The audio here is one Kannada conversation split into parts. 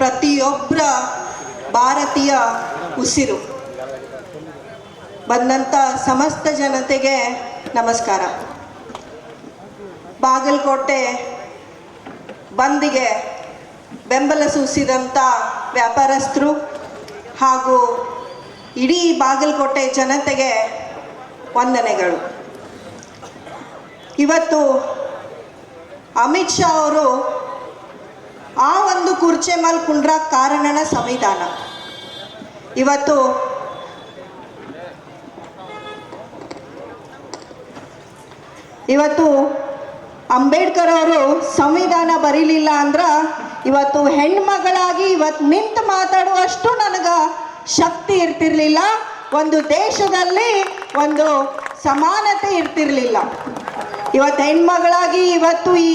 ಪ್ರತಿಯೊಬ್ಬರ ಭಾರತೀಯ ಉಸಿರು. ಬಂದಂಥ ಸಮಸ್ತ ಜನತೆಗೆ ನಮಸ್ಕಾರ. ಬಾಗಲಕೋಟೆ ಬಂದ್ಗೆ ಬೆಂಬಲ ಸೂಚಿಸಿದಂಥ ವ್ಯಾಪಾರಸ್ಥರು ಹಾಗೂ ಇಡೀ ಬಾಗಲಕೋಟೆ ಜನತೆಗೆ ವಂದನೆಗಳು. ಇವತ್ತು ಅಮಿತ್ ಶಾ ಅವರು ಆ ಒಂದು ಕುರ್ಚಿ ಮೇಲೆ ಕುಂಡ್ರಕ್ಕೆ ಕಾರಣನ ಸಂವಿಧಾನ. ಇವತ್ತು ಅಂಬೇಡ್ಕರ್ ಅವರು ಸಂವಿಧಾನ ಬರೀಲಿಲ್ಲ ಅಂದ್ರೆ ಇವತ್ತು ಹೆಣ್ಮಗಳಾಗಿ ಇವತ್ತು ನಿಂತು ಮಾತಾಡುವಷ್ಟು ನನಗೆ ಶಕ್ತಿ ಇರ್ತಿರ್ಲಿಲ್ಲ. ಒಂದು ದೇಶದಲ್ಲಿ ಒಂದು ಸಮಾನತೆ ಇರ್ತಿರ್ಲಿಲ್ಲ. ಇವತ್ತು ಹೆಣ್ಮಗಳಾಗಿ ಇವತ್ತು ಈ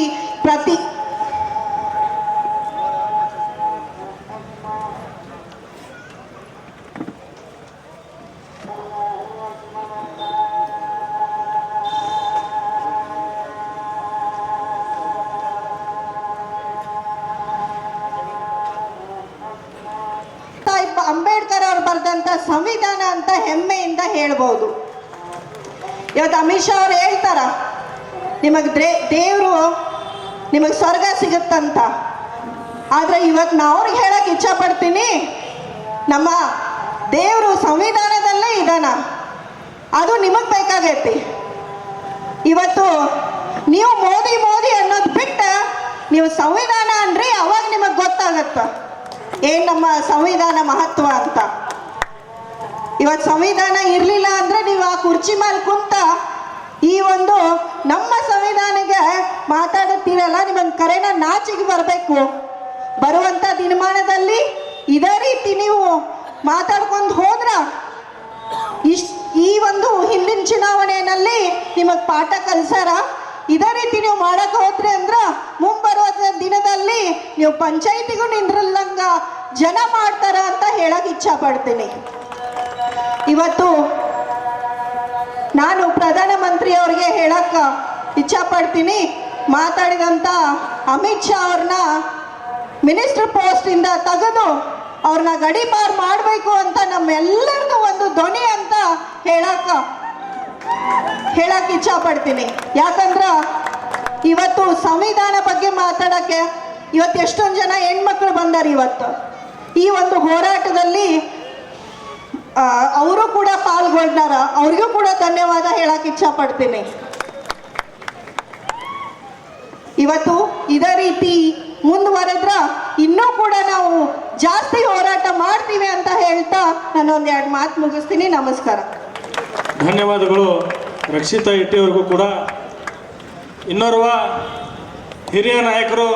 ಅಂಬೇಡ್ಕರ್ ಅವರು ಬರೆದಂಥ ಸಂವಿಧಾನ ಅಂತ ಹೆಮ್ಮೆಯಿಂದ ಹೇಳ್ಬೋದು. ಇವತ್ತು ಅಮಿತ್ ಶಾ ಅವ್ರು ಹೇಳ್ತಾರ ನಿಮಗೆ ದೇವರು ನಿಮಗೆ ಸ್ವರ್ಗ ಸಿಗುತ್ತಂತ. ಆದರೆ ಇವತ್ತು ನಾ ಅವ್ರಿಗೆ ಹೇಳಕ್ಕೆ ಇಚ್ಛಪಡ್ತೀನಿ, ನಮ್ಮ ದೇವರು ಸಂವಿಧಾನದಲ್ಲೇ ಇದ್ದಾನ, ಅದು ನಿಮಗೆ ಬೇಕಾಗೈತಿ. ಇವತ್ತು ನೀವು ಮೋದಿ ಮೋದಿ ಅನ್ನೋದು ಬಿಟ್ಟು ನೀವು ಸಂವಿಧಾನ ಅನ್ರಿ, ಅವಾಗ ನಿಮಗೆ ಗೊತ್ತಾಗತ್ತ ಏನು ನಮ್ಮ ಸಂವಿಧಾನ ಮಹತ್ವ ಅಂತ. ಇವತ್ತು ಸಂವಿಧಾನ ಇರಲಿಲ್ಲ ಅಂದರೆ ನೀವು ಆ ಕುರ್ಚಿ ಮೇಲೆ ಕುಂತ ಈ ಒಂದು ನಮ್ಮ ಸಂವಿಧಾನಕ್ಕೆ ಮಾತಾಡುತ್ತೀರಲ್ಲ, ನಿಮಗೆ ಕರೆನ ನಾಚಿಗೆ ಬರಬೇಕು. ಬರುವಂಥ ದಿನಮಾನದಲ್ಲಿ ಇದೇ ರೀತಿ ನೀವು ಮಾತಾಡ್ಕೊಂಡು ಹೋದ್ರ ಈ ಒಂದು ಹಿಂದಿನ ಚುನಾವಣೆಯಲ್ಲಿ ನಿಮಗೆ ಪಾಠ ಕಲಿಸಾರ. ಇದೇ ರೀತಿ ನೀವು ಮಾಡಕ್ಕೆ ಹೋದ್ರಿ ಅಂದ್ರೆ ಮುಂಬರುವ ದಿನದಲ್ಲಿ ನೀವು ಪಂಚಾಯಿತಿಗೂ ನಿಂದ್ರಲ್ಲಂಗ ಜನ ಮಾಡ್ತಾರ ಅಂತ ಹೇಳಕ್ಕೆ ಇಚ್ಛಪಡ್ತೀನಿ. ಇವತ್ತು ನಾನು ಪ್ರಧಾನಮಂತ್ರಿ ಅವರಿಗೆ ಹೇಳಕ್ಕೆ ಇಚ್ಛಪಡ್ತೀನಿ, ಮಾತಾಡಿದಂಥ ಅಮಿತ್ ಶಾ ಅವ್ರನ್ನ ಮಿನಿಸ್ಟರ್ ಪೋಸ್ಟಿಂದ ತೆಗೆದು ಅವ್ರನ್ನ ಗಡೀಪಾರು ಮಾಡಬೇಕು ಅಂತ ನಮ್ಮೆಲ್ಲರಿಗೂ ಒಂದು ಧ್ವನಿ ಅಂತ ಹೇಳಕ್ಕೆ ಇಚ್ಛಪಡ್ತೀನಿ. ಯಾಕಂದ್ರೆ ಇವತ್ತು ಸಂವಿಧಾನ ಬಗ್ಗೆ ಮಾತಾಡೋಕ್ಕೆ ಇವತ್ತು ಎಷ್ಟೊಂದು ಜನ ಹೆಣ್ಮಕ್ಳು ಬಂದಾರ. ಇವತ್ತು ಈ ಒಂದು ಹೋರಾಟದಲ್ಲಿ ಅವರು ಕೂಡ ಪಾಲ್ಗೊಂಡಾರ, ಅವ್ರಿಗೂ ಕೂಡ ಧನ್ಯವಾದ ಹೇಳಕ್ಕೆ ಇಚ್ಛಪಡ್ತೀನಿ. ಇವತ್ತು ಇದೇ ರೀತಿ ಮುಂದುವರೆದ್ರ ಇನ್ನೂ ಕೂಡ ನಾವು ಜಾಸ್ತಿ ಹೋರಾಟ ಮಾಡ್ತೀವಿ ಅಂತ ಹೇಳ್ತಾ ನಾನು ಒಂದೆರಡು ಮಾತು ಮುಗಿಸ್ತೀನಿ. ನಮಸ್ಕಾರ. ಧನ್ಯವಾದಗಳು ರಕ್ಷಿತಾ ಇಟ್ಟಿಯವ್ರಿಗೂ ಕೂಡ. ಇನ್ನೋರ್ವ ಹಿರಿಯ ನಾಯಕರು